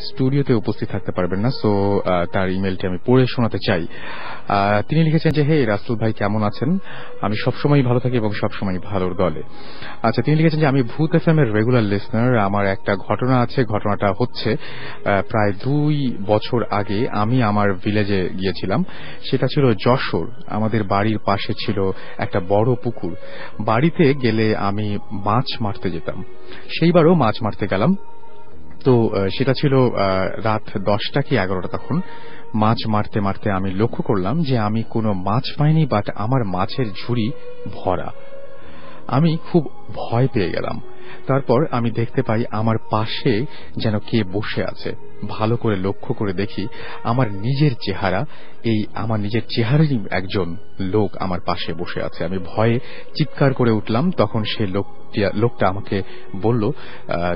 স্টুডিওতে উপস্থিত থাকতে পারবেন না, সো তার ইমেলটি আমি পড়ে শোনাতে চাই। তিনি লিখেছেন যে, হে রাসেল ভাই, কেমন আছেন? আমি সবসময় ভালো থাকি এবং সবসময় ভালোর দলে। আচ্ছা, তিনি লিখেছেন যে, আমি ভূত এফএম এর রেগুলার লিসনার। আমার একটা ঘটনা আছে। ঘটনাটা হচ্ছে প্রায় 2 বছর আগে আমি আমার ভিলেজে গিয়েছিলাম। সেটা ছিল যশোর। আমাদের বাড়ির পাশে ছিল একটা বড় পুকুর। বাড়িতে গেলে আমি মাছ মারতে যেতাম। সেইবারও মাছ মারতে গেলাম। তো সেটা ছিল রাত 10টা কি 11টা। তখন মাছ মারতে মারতে আমি লক্ষ্য করলাম যে আমি কোনো মাছ পাইনি, বাট আমার মাছের ঝুড়ি ভরা। আমি খুব ভয় পেয়ে গেলাম। তারপর আমি দেখতে পাই আমার পাশে যেন কে বসে আছে। ভালো করে লক্ষ্য করে দেখি আমার নিজের চেহারারই একজন লোক আমার পাশে বসে আছে। আমি ভয়ে চিৎকার করে উঠলাম। তখন সে লোকটা আমাকে বলল,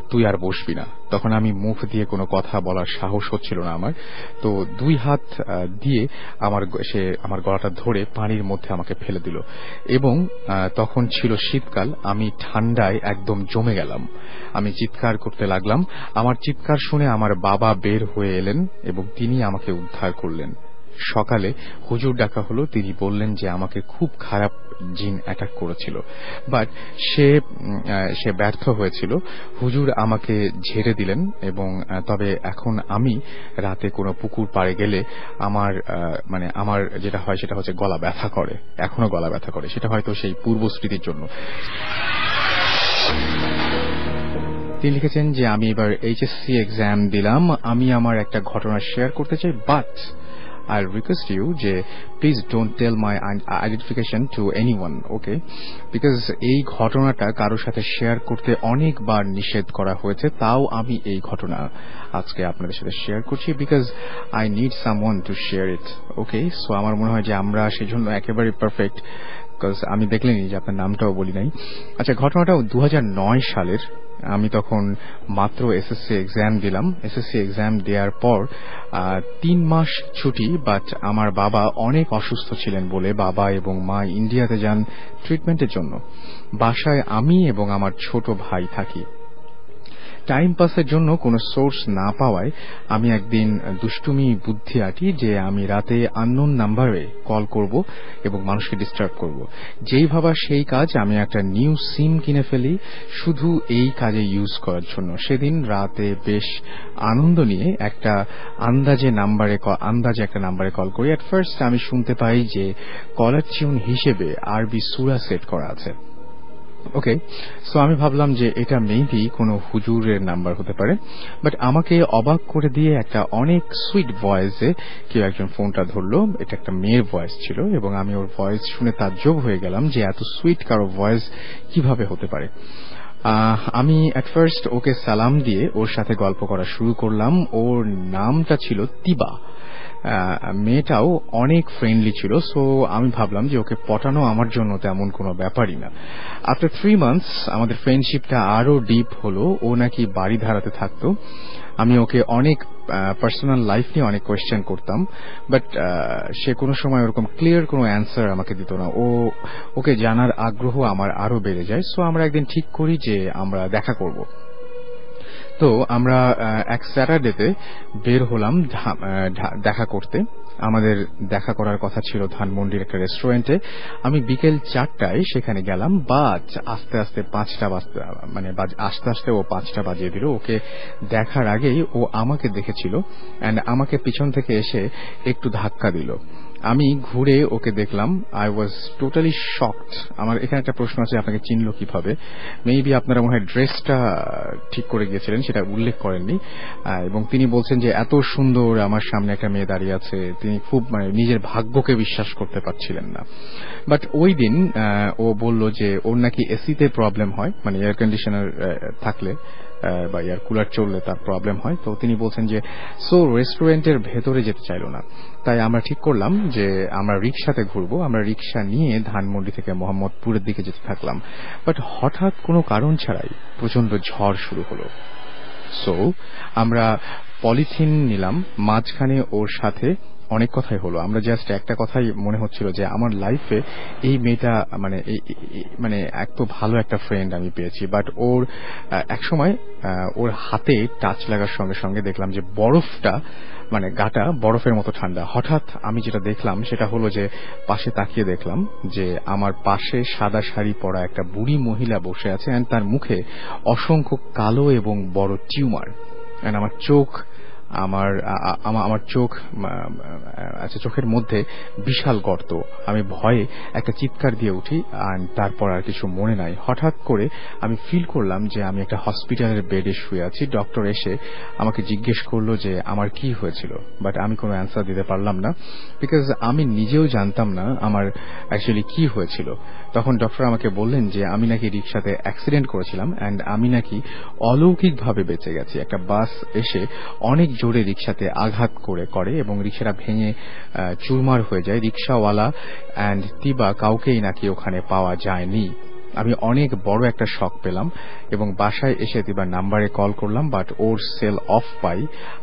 তুই আর বসবি না। তখন আমি মুখ দিয়ে কোনো কথা বলার সাহস হচ্ছিল না আমার। তো 2 হাত দিয়ে সে আমার গলাটা ধরে পানির মধ্যে আমাকে ফেলে দিল। এবং তখন ছিল শীতকাল। আমি ঠান্ডায় একদম জমে গেলাম। আমি চিৎকার করতে লাগলাম। আমার চিৎকার শুনে আমার বাবা বের হয়ে এলেন এবং তিনি আমাকে উদ্ধার করলেন। সকালে হুজুর ডাকা হলো। তিনি বললেন যে আমাকে খুব খারাপ জিন অ্যাটাক করেছিল, বাট সে ব্যর্থ হয়েছিল। হুজুর আমাকে ঝেড়ে দিলেন। এবং তবে এখন আমি রাতে কোনো পুকুর পাড়ে গেলে আমার যেটা হয় সেটা হচ্ছে গলা ব্যথা করে। এখনো গলা ব্যথা করে। সেটা হয়তো সেই পূর্ব স্মৃতির জন্য। তিনি লিখেছেন যে আমি এবার এইচএসসি এক্সাম দিলাম। আমি আমার একটা ঘটনা শেয়ার করতে চাই, বাট I'll request you যে please don't tell my identification to anyone, okay? Because এই ঘটনাটা কারোর সাথে শেয়ার করতে অনেকবার নিষেধ করা হয়েছে। তাও আমি এই ঘটনা আজকে আপনাদের সাথে শেয়ার করছি, because I need someone to share it, okay? So আমার মনে হয় যে আমরা সেজন্য একেবারে পারফেক্ট, বিকজ আমি দেখলেনি যে আপনার নামটাও বলি নাই। আচ্ছা, ঘটনাটাও 2009 সালের। আমি তখন মাত্র এসএসসি এক্সাম দিলাম। এসএসসি এক্সাম দেওয়ার পর 3 মাস ছুটি, বাট আমার বাবা অনেক অসুস্থ ছিলেন বলে বাবা এবং মা ইন্ডিয়াতে যান ট্রিটমেন্টের জন্য। বাসায় আমি এবং আমার ছোট ভাই থাকি। টাইম পাসের জন্য কোনো সোর্স না পাওয়ায় আমি একদিন দুষ্টুমি বুদ্ধি আঁটি যে আমি রাতে আননোন নাম্বারে কল করব এবং মানুষকে ডিস্টার্ব করব। যেই ভাবা সেই কাজ, আমি একটা নিউ সিম কিনে ফেলি শুধু এই কাজে ইউজ করার জন্য। সেদিন রাতে বেশ আনন্দ নিয়ে একটা আন্দাজে একটা নাম্বারে কল করি। অ্যাট ফার্স্ট আমি শুনতে পাই যে কলার টিউন হিসেবে আরবি সূরা সেট করা আছে। ওকে, সো আমি ভাবলাম যে এটা মেবি কোনো হুজুরের নাম্বার হতে পারে, বাট আমাকে অবাক করে দিয়ে একটা অনেক সুইট ভয়েসে কেউ একজন ফোনটা ধরলো। এটা একটা মেয়ের ভয়েস ছিল এবং আমি ওর ভয়েস শুনে তাজ্জব হয়ে গেলাম যে এত সুইট কারো ভয়েস কিভাবে হতে পারে। আমি অ্যাট ফার্স্ট ওকে সালাম দিয়ে ওর সাথে গল্প করা শুরু করলাম। ওর নামটা ছিল তিবা। মেয়েটাও অনেক ফ্রেন্ডলি ছিল। সো আমি ভাবলাম যে ওকে পটানো আমার জন্য তেমন কোনো ব্যাপারই না। আফটার 3 মান্থস আমাদের ফ্রেন্ডশিপটা আরো ডিপ হলো। ও নাকি বাড়ি ধারাতে থাকতো। আমি ওকে অনেক পার্সোনাল লাইফ নিয়ে অনেক কোয়েশ্চেন করতাম, বাট সে কোনো সময় ওরকম ক্লিয়ার কোনো অ্যান্সার আমাকে দিত না। ওকে জানার আগ্রহ আমার আরো বেড়ে যায়। সো আমরা একদিন ঠিক করি যে আমরা দেখা করব। তো আমরা এক স্যাটারডেতে বের হলাম দেখা করতে। আমাদের দেখা করার কথা ছিল ধানমন্ডির একটা রেস্টুরেন্টে। আমি বিকেল 4টায় সেখানে গেলাম, বাট আস্তে আস্তে ও 5টা বাজিয়ে দিল। ওকে দেখার আগেই ও আমাকে দেখেছিল অ্যান্ড আমাকে পিছন থেকে এসে একটু ধাক্কা দিল। আমি ঘুরে ওকে দেখলাম। I was totally shocked. আমার এখানে একটা প্রশ্ন আছে, আপনাকে চিনল কিভাবে? মেবি আপনারা মনে হয় ড্রেসটা ঠিক করে গিয়েছিলেন, সেটা উল্লেখ করেননি। এবং তিনি বলছেন যে এত সুন্দর আমার সামনে একটা মেয়ে দাঁড়িয়ে আছে। তিনি খুব নিজের ভাগ্যকে বিশ্বাস করতে পারছিলেন না। বাট ওই দিন ও বলল যে ওর নাকি এসিতে প্রবলেম হয়, এয়ার কন্ডিশনার থাকলে বা এয়ার কুলার চললে তার প্রবলেম হয়। তো তিনি বলছেন যে রেস্টুরেন্টের ভেতরে যেতে চাইল না। তাই আমরা ঠিক করলাম যে আমরা রিক্সাতে ঘুরবো। আমরা রিক্সা নিয়ে ধানমন্ডি থেকে মোহাম্মদপুরের দিকে যেতে থাকলাম। বাট হঠাৎ কোনো কারণ ছাড়াই প্রচন্ড ঝড় শুরু হলো। সো আমরা পলিথিন নিলাম, মাঝখানে ওর সাথে অনেক কথাই হলো। আমরা জাস্ট একটা কথাই মনে হচ্ছিল যে আমার লাইফে এই মেয়েটা মানে এত ভালো একটা ফ্রেন্ড আমি পেয়েছি। বাট ওর একসময় ওর হাতে টাচ লাগার সঙ্গে সঙ্গে দেখলাম যে বরফটা, মানে গাটা বরফের মতো ঠান্ডা। হঠাৎ আমি যেটা দেখলাম সেটা হলো যে পাশে তাকিয়ে দেখলাম যে আমার পাশে সাদা শাড়ি পরা একটা বুড়ি মহিলা বসে আছে, এন্ড তার মুখে অসংখ্য কালো এবং বড় টিউমার। এন্ড আমার চোখ, আমার চোখ, আচ্ছা, চোখের মধ্যে বিশাল গর্ত। আমি ভয়ে একটা চিৎকার দিয়ে উঠি, আর তারপর আর কিছু মনে নাই। হঠাৎ করে আমি ফিল করলাম যে আমি একটা হসপিটালের বেডে শুয়ে আছি। ডক্টর এসে আমাকে জিজ্ঞেস করলো যে আমার কি হয়েছিল, বাট আমি কোনো অ্যান্সার দিতে পারলাম না, বিকজ আমি নিজেও জানতাম না আমার অ্যাকচুয়ালি কি হয়েছিল। তখন ডক্টর আমাকে বললেন যে আমি নাকি রিক্সাতে অ্যাক্সিডেন্ট করেছিলাম, অ্যান্ড আমি নাকি অলৌকিকভাবে বেঁচে গেছি। একটা বাস এসে অনেক জোরে রিক্সাতে আঘাত করে এবং রিক্সাটা ভেঙে চুরমার হয়ে যায়। রিক্সাওয়ালা অ্যান্ড তিবা কাউকেই নাকি ওখানে পাওয়া যায়নি। আমি অনেক বড় একটা শক পেলাম এবং বাসায় এসে তিবার নাম্বারে কল করলাম, বাট ওর সেল অফ পাই।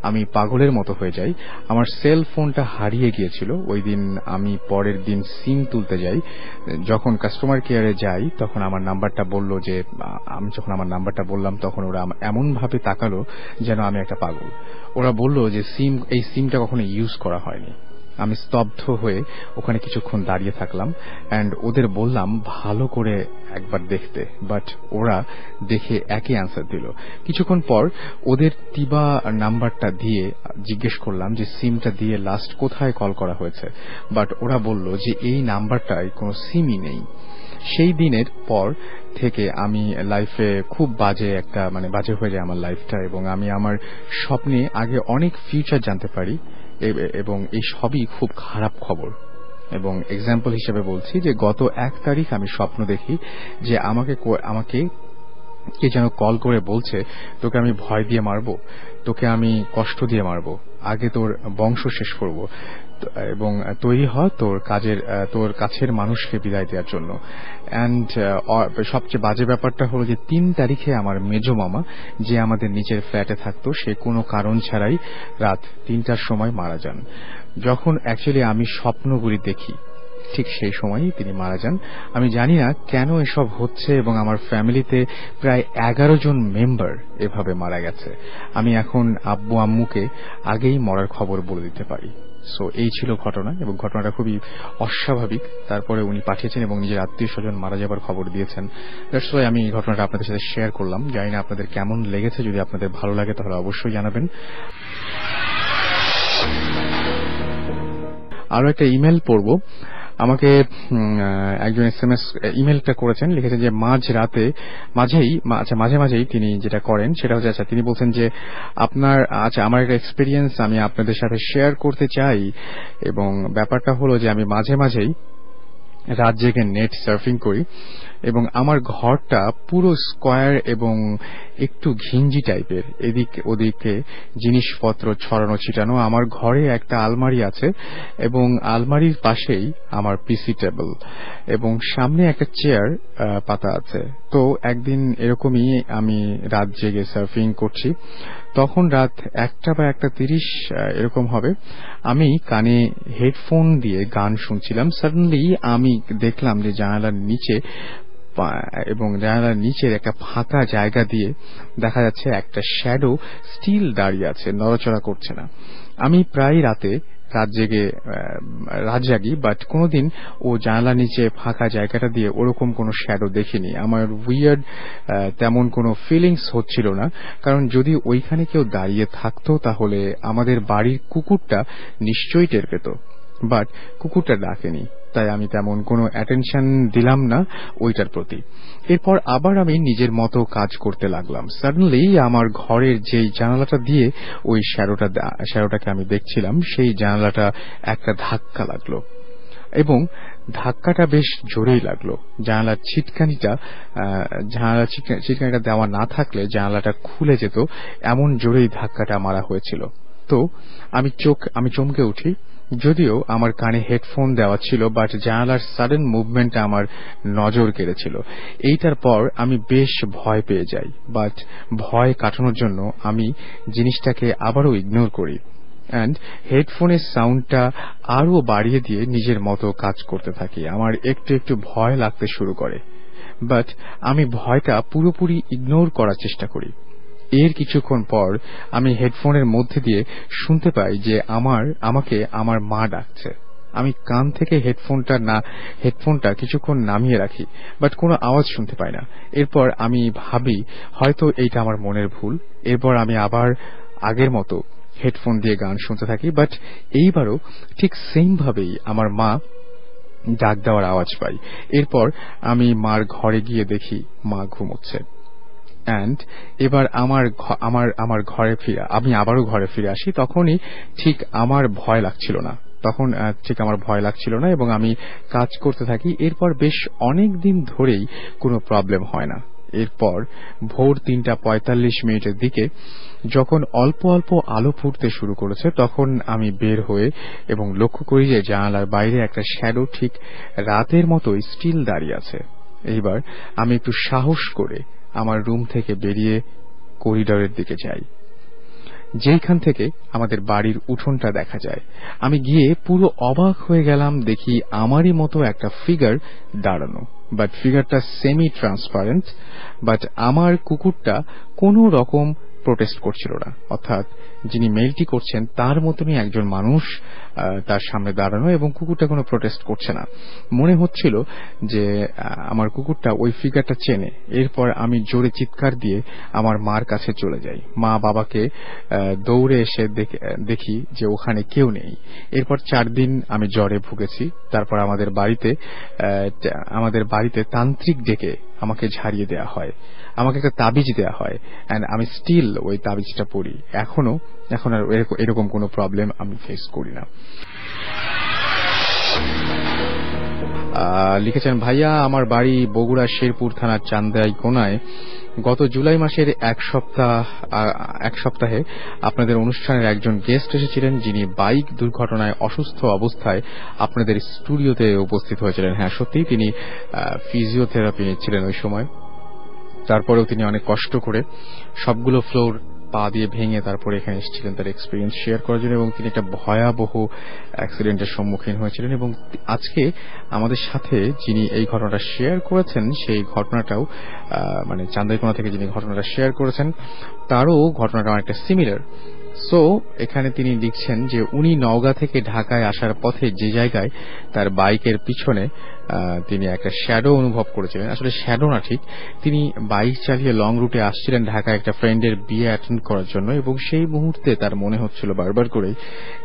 আমি পাগলের মতো হয়ে যাই। আমার সেল ফোনটা হারিয়ে গিয়েছিল। ওই দিন আমি পরের দিন সিম তুলতে যাই। যখন কাস্টমার কেয়ারে যাই তখন আমার নাম্বারটা বলল যে, আমি যখন আমার নাম্বারটা বললাম তখন ওরা এমন ভাবে তাকালো যেন আমি একটা পাগল। ওরা বলল যে এই সিমটা কখনো ইউজ করা হয়নি। আমি স্তব্ধ হয়ে ওখানে কিছুক্ষণ দাঁড়িয়ে থাকলাম, অ্যান্ড ওদের বললাম ভালো করে একবার দেখতে, বাট ওরা দেখে একই অ্যান্সার দিল। কিছুক্ষণ পর ওদের তিবা নাম্বারটা দিয়ে জিজ্ঞেস করলাম যে সিমটা দিয়ে লাস্ট কোথায় কল করা হয়েছে, বাট ওরা বলল যে এই নাম্বারটায় কোনো সিমই নেই। সেই দিনের পর থেকে আমি লাইফে খুব বাজে হয়ে যায় আমার লাইফটা, এবং আমি আমার স্বপ্নে আগে অনেক ফিউচার জানতে পারি, এবং এই সবই খুব খারাপ খবর। এবং এক্সাম্পল হিসেবে বলছি যে গত 1 তারিখ আমি স্বপ্ন দেখি যে আমাকে কে যেন কল করে বলছে, তোকে আমি ভয় দিয়ে মারবো, তোকে আমি কষ্ট দিয়ে মারবো, আগে তোর বংশ শেষ করব, এবং তৈরি হ তোর কাছের মানুষকে বিদায় দেওয়ার জন্য। অ্যান্ড সবচেয়ে বাজে ব্যাপারটা হলো যে 3 তারিখে আমার মেজো মামা, যে আমাদের নিচের ফ্ল্যাটে থাকতো, সে কোনো কারণ ছাড়াই রাত 3টার সময় মারা যান। যখন অ্যাকচুয়ালি আমি স্বপ্নগুলি দেখি ঠিক সেই সময়ই তিনি মারা যান। আমি জানি না কেন এসব হচ্ছে, এবং আমার ফ্যামিলিতে প্রায় 11 জন মেম্বার এভাবে মারা গেছে। আমি এখন আব্বু আম্মুকে আগেই মরার খবর বলে দিতে পারি। সো এই ছিল ঘটনা, এবং ঘটনাটা খুবই অস্বাভাবিক। তারপরে উনি পাঠিয়েছেন এবং নিজের আত্মীয় স্বজন মারা যাবার খবর দিয়েছেন। দ্যাটস ওয়াই আমি এই ঘটনাটা আপনাদের সাথে শেয়ার করলাম। জানি না আপনাদের কেমন লেগেছে। যদি আপনাদের ভালো লাগে তাহলে অবশ্যই জানাবেন। আরো একটা ইমেল পড়ব। আমাকে একজন ইমেলটা করেছেন, লিখেছেন যে মাঝে মাঝেই তিনি যেটা করেন সেটা হচ্ছে, তিনি বলছেন যে আমার একটা এক্সপেরিয়েন্স আমি আপনাদের সাথে শেয়ার করতে চাই। এবং ব্যাপারটা হলো যে আমি মাঝে মাঝেই রাত জেগে নেট সার্ফিং করি, এবং আমার ঘরটা পুরো স্কোয়ার এবং একটু ঘিঞ্জি টাইপের, এদিক ওদিকে জিনিসপত্র ছড়ানো ছিটানো। আমার ঘরে একটা আলমারি আছে, এবং আলমারির পাশেই আমার পিসি টেবিল, এবং সামনে একটা চেয়ার পাতা আছে। তো একদিন এরকমই আমি রাত জেগে সার্ফিং করছি। তখন রাত 1টা বা 1:30 এরকম হবে। আমি কানে হেডফোন দিয়ে গান শুনছিলাম। সাডেনলি আমি দেখলাম যে জানালার নিচের একটা ফাঁকা জায়গা দিয়ে দেখা যাচ্ছে একটা শ্যাডো স্টিল দাঁড়িয়ে আছে, নড়াচড়া করছে না। আমি প্রায় রাত জাগি, বাট কোনোদিন ও জানালার নিচে ফাঁকা জায়গাটা দিয়ে ওরকম কোনো শ্যাডো দেখিনি। আমার উইয়ার্ড তেমন কোনো ফিলিংস হচ্ছিল না, কারণ যদি ওইখানে কেউ দাঁড়িয়ে থাকতো তাহলে আমাদের বাড়ির কুকুরটা নিশ্চয়ই টের পেত, বাট কুকুরটা ডাকেনি। তাই আমি তেমন কোনো অ্যাটেনশন দিলাম না ওইটার প্রতি। এরপর আবার আমি নিজের মতো কাজ করতে লাগলাম। সাডেনলি আমার ঘরের যেই জানালাটা দিয়ে ওই শ্যাডোটাকে আমি দেখছিলাম, সেই জানালাটা একটা ধাক্কা লাগলো, এবং ধাক্কাটা বেশ জোরেই লাগলো। জানালার ছিটকানিটা দেওয়া না থাকলে জানালাটা খুলে যেত, এমন জোরেই ধাক্কাটা মারা হয়েছিল। তো আমি চমকে উঠি যদিও আমার কানে হেডফোন দেওয়া ছিল, বাট জানালার সাডেন মুভমেন্ট আমার নজর কেড়েছিল। এইটার পর আমি বেশ ভয় পেয়ে যাই, বাট ভয় কাটানোর জন্য আমি জিনিসটাকে আবারও ইগনোর করি অ্যান্ড হেডফোনের সাউন্ডটা আরো বাড়িয়ে দিয়ে নিজের মতো কাজ করতে থাকি। আমার একটু একটু ভয় লাগতে শুরু করে, বাট আমি ভয়টা পুরোপুরি ইগনোর করার চেষ্টা করি। এর কিছুক্ষণ পর আমি হেডফোনের মধ্যে দিয়ে শুনতে পাই যে আমাকে আমার মা ডাকছে। আমি কান থেকে হেডফোনটা কিছুক্ষণ নামিয়ে রাখি, বাট কোনো আওয়াজ শুনতে পাই না। এরপর আমি ভাবি হয়তো এইটা আমার মনের ভুল। এরপর আমি আবার আগের মতো হেডফোন দিয়ে গান শুনতে থাকি, বাট এইবারও ঠিক সেম ভাবেই আমার মা ডাক দেওয়ার আওয়াজ পাই। এরপর আমি মার ঘরে গিয়ে দেখি মা ঘুমোচ্ছে। অ্যান্ড এবার আমার ঘরে আমি আবারও ঘরে ফিরে আসি। তখনই ঠিক আমার ভয় লাগছিল না এবং আমি কাজ করতে থাকি। এরপর বেশ অনেক দিন ধরেই কোনো প্রবলেম হয় না। এরপর ভোর ৩:৪৫ দিকে যখন অল্প অল্প আলো ফুটতে শুরু করেছে, তখন আমি বের হয়ে এবং লক্ষ্য করি যে জানালার বাইরে একটা শ্যাডো ঠিক রাতের মতোই স্টিল দাঁড়িয়ে আছে। এইবার আমি একটু সাহস করে আমার রুম থেকে বেরিয়ে করিডরের দিকে যাই, যেখান থেকে আমাদের বাড়ির উঠোনটা দেখা যায়। আমি গিয়ে পুরো অবাক হয়ে গেলাম, দেখি আমারই মতো একটা ফিগার দাঁড়ানো, বাট ফিগারটা সেমি ট্রান্সপারেন্ট। বাট আমার কুকুরটা কোনো রকম প্রোটেস্ট করছিল না, অর্থাৎ যিনি মেইলটি করছেন তার মতনই একজন মানুষ তার সামনে দাঁড়ানো, এবং কুকুরটা কোনো প্রোটেস্ট করছে না। মনে হচ্ছিল যে আমার কুকুরটা ওই ফিগারটা চেনে। এরপর আমি জোরে চিৎকার দিয়ে আমার মার কাছে চলে যাই। মা বাবাকে দৌড়ে এসে দেখি যে ওখানে কেউ নেই। এরপর 4 দিন আমি জ্বরে ভুগেছি। তারপর আমাদের বাড়িতে তান্ত্রিক ডেকে আমাকে ঝাড়িয়ে দেওয়া হয়, আমাকে একটা তাবিজ দেওয়া হয়, এন্ড আমি স্টিল ওই তাবিজটা পড়ি। এখন আর এরকম কোনো প্রবলেম আমি ফেস করি না। লিখেছেন, ভাইয়া আমার বাড়ি বগুড়া শেরপুর থানার চান্দাই কোনায়। গত জুলাই মাসের এক সপ্তাহে আপনাদের অনুষ্ঠানের একজন গেস্ট এসেছিলেন, যিনি বাইক দুর্ঘটনায় অসুস্থ অবস্থায় আপনাদের স্টুডিওতে উপস্থিত হয়েছিলেন। হ্যাঁ, সত্যি তিনি ফিজিওথেরাপি নিচ্ছিলেন ওই সময়। তারপরেও তিনি অনেক কষ্ট করে সবগুলো ফ্লোর পা দিয়ে ভেঙে তারপর এখানে এসেছিলেন তার এক্সপিরিয়েন্স শেয়ার করার জন্য, এবং তিনি একটা ভয়াবহ অ্যাক্সিডেন্টের সম্মুখীন হয়েছিলেন। এবং আজকে আমাদের সাথে যিনি এই ঘটনাটা শেয়ার করেছেন, সেই ঘটনাটাও মানে চান্দাইকোনা থেকে যিনি ঘটনাটা শেয়ার করেছেন তারও ঘটনাটা অনেকটা সিমিলার। সো এখানে তিনি লিখছেন যে উনি নওগাঁ থেকে ঢাকায় আসার পথে যে জায়গায় তার বাইকের পিছনে তিনি একটা শ্যাডো অনুভব করেছিলেন। আসলে শ্যাডো না, ঠিক তিনি বাইক চালিয়ে লং রুটে আসছিলেন ঢাকায় একটা ফ্রেন্ডের বিয়ে অ্যাটেন্ড করার জন্য, এবং সেই মুহূর্তে তার মনে হচ্ছিল বারবার করে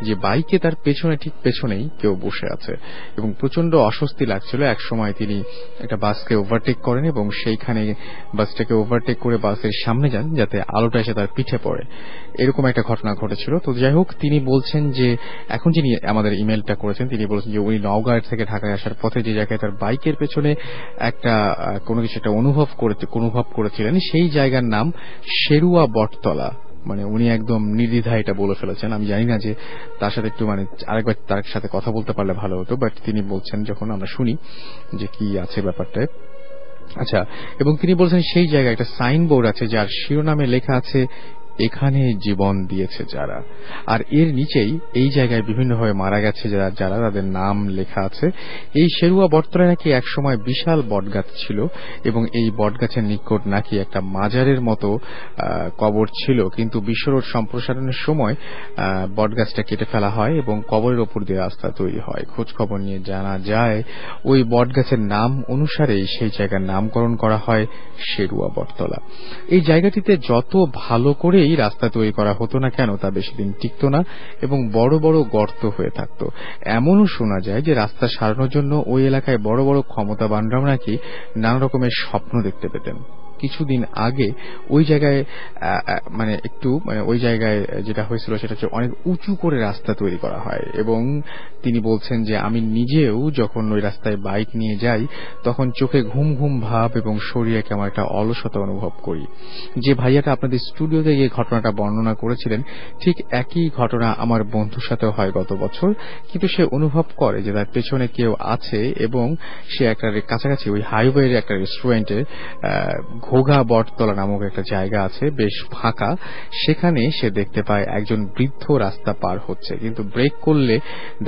যে বাইকে তার ঠিক পেছনেই কেউ বসে আছে, এবং প্রচন্ড অস্বস্তি লাগছিল। এক সময় তিনি একটা বাসকে ওভারটেক করেন এবং সেইখানে বাসটাকে ওভারটেক করে বাসের সামনে যান যাতে আলোটা এসে তার পিঠে পড়ে। এরকম একটা ঘটনা ঘটেছিল। তো যাই হোক, তিনি বলছেন যে এখন যিনি আমাদের ইমেলটা করেছেন তিনি বলছেন যে উনি নওগাঁ থেকে ঢাকায় আসার পথে যে জায়গায় তার বাইকের পেছনে একটা কোনো কিছু একটা অনুভব করেছিলেন, সেই জায়গার নাম শেরুয়া বটতলা। মানে উনি একদম নির্দ্বিধায় এটা বলে ফেলেছেন। আমি জানি না যে তার সাথে একটু আরেকবার তার সাথে কথা বলতে পারলে ভালো হতো, বাট তিনি বলছেন যখন আমরা শুনি যে কি আছে ব্যাপারটা। আচ্ছা, এবং তিনি বলছেন সেই জায়গায় একটা সাইনবোর্ড আছে যার শিরোনামে লেখা আছে এখানে জীবন দিয়েছে যারা, আর এর নিচেই এই জায়গায় বিভিন্নভাবে মারা গেছে যারা তাদের নাম লেখা আছে। এই শেরুয়া বটতলায় নাকি একসময় বিশাল বটগাছ ছিল, এবং এই বটগাছের নিকট নাকি একটা মাজারের মতো কবর ছিল, কিন্তু বিশ্বরোড সম্প্রসারণের সময় বটগাছটা কেটে ফেলা হয় এবং কবরের ওপর দিয়ে রাস্তা তৈরি হয়। খোঁজ খবর নিয়ে জানা যায় ওই বটগাছের নাম অনুসারেই সেই জায়গার নামকরণ করা হয় শেরুয়া বটতলা। এই জায়গাটিতে যত ভালো করেই রাস্তা তৈরি করা হতো না কেন, তা বেশি দিন টিকত না এবং বড় বড় গর্ত হয়ে থাকত। এমনও শোনা যায় যে রাস্তা সারানোর জন্য ওই এলাকায় বড় বড় ক্ষমতাবানরাও নাকি নানা রকমের স্বপ্ন দেখতে পেতেন। কিছুদিন আগে ওই জায়গায় মানে একটু মানে ওই জায়গায় যেটা হয়েছিল সেটা হচ্ছে অনেক উঁচু করে রাস্তা তৈরি করা হয়, এবং তিনি বলছেন যে আমি নিজেও যখন ওই রাস্তায় বাইক নিয়ে যাই তখন চোখে ঘুম ঘুম ভাব এবং শরীরে কেমন একটা অলসতা অনুভব করি। যে ভাইয়াটা আপনাদের স্টুডিওতে গিয়ে ঘটনাটা বর্ণনা করেছিলেন, ঠিক একই ঘটনা আমার বন্ধুর সাথেও হয় গত বছর, কিন্তু সে অনুভব করে যে তার পেছনে কেউ আছে এবং সে একটা কাছাকাছি ওই হাইওয়ের একটা রেস্টুরেন্টে ঘোঘা বটতলা নামক একটা জায়গা আছে বেশ ফাঁকা, সেখানে সে দেখতে পায় একজন বৃদ্ধ রাস্তা পার হচ্ছে, কিন্তু ব্রেক করলে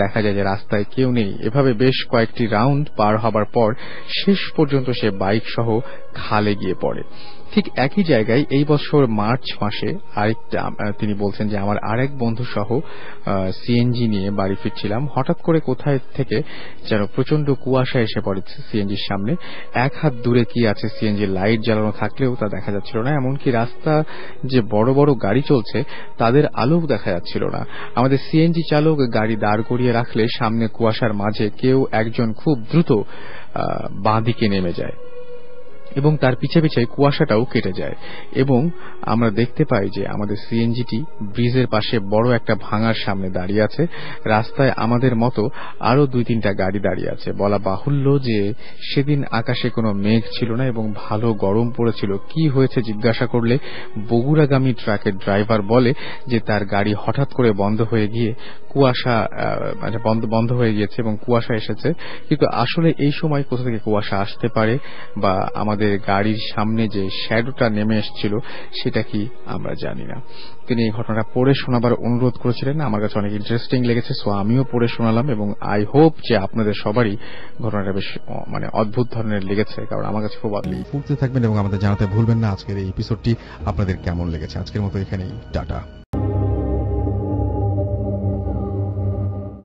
দেখা যায় যে রাস্তায় কেউ নেই। এভাবে বেশ কয়েকটি রাউন্ড পার হবার পর শেষ পর্যন্ত সে বাইক সহ খালে গিয়ে পড়ে। ঠিক একই জায়গায় এই বছর মার্চ মাসে তিনি বলছেন যে আমার আরেক বন্ধু সহ সিএনজি নিয়ে বাড়ি ফিরছিলাম, হঠাৎ করে কোথায় থেকে যেন প্রচন্ড কুয়াশা এসে পড়ে সিএনজির সামনে। এক হাত দূরে কি আছে সিএনজি লাইট জ্বালানো থাকলেও তা দেখা যাচ্ছিল না, এমনকি রাস্তা যে বড় বড় গাড়ি চলছে তাদের আলোও দেখা যাচ্ছিল না। আমাদের সিএনজি চালক গাড়ি দাঁড় করিয়ে রাখলে সামনে কুয়াশার মাঝে কেউ একজন খুব দ্রুত বাঁ দিকে নেমে যায় এবং তার পিছে পিছে কুয়াশাটাও কেটে যায়, এবং আমরা দেখতে পাই যে আমাদের সিএনজিটি ব্রিজের পাশে বড় একটা ভাঙার সামনে দাঁড়িয়ে আছে। রাস্তায় আমাদের মতো আরো 2-3টা গাড়ি দাঁড়িয়ে আছে। বলা বাহুল্য যে সেদিন আকাশে কোনো মেঘ ছিল না এবং ভালো গরম পড়েছিল। কি হয়েছে জিজ্ঞাসা করলে বগুড়াগামী ট্রাকের ড্রাইভার বলে যে তার গাড়ি হঠাৎ করে বন্ধ হয়ে গিয়ে কুয়াশা বন্ধ হয়ে গিয়েছে এবং কুয়াশা এসেছে, কিন্তু আসলে এই সময় কোথা থেকে কুয়াশা আসতে পারে বা আমাদের গাড়ির সামনে যে শ্যাডোটা নেমে এসেছিল সেটা কি আমরা জানি না। তিনি এই ঘটনাটা পড়ে শোনাবার অনুরোধ করেছিলেন, আমার কাছে অনেক ইন্টারেস্টিং লেগেছে, সো আমিও পড়ে শোনালাম এবং আই হোপ যে আপনাদের সবারই ঘটনাটা বেশ মানে অদ্ভুত ধরনের লেগেছে, কারণ আমার কাছে খুব পড়তে থাকবেন এবং আমাদের জানাতে ভুলবেন না আজকের এই এপিসোডটি আপনাদের কেমন লেগেছে। আজকের মতো এখানেই টাটা।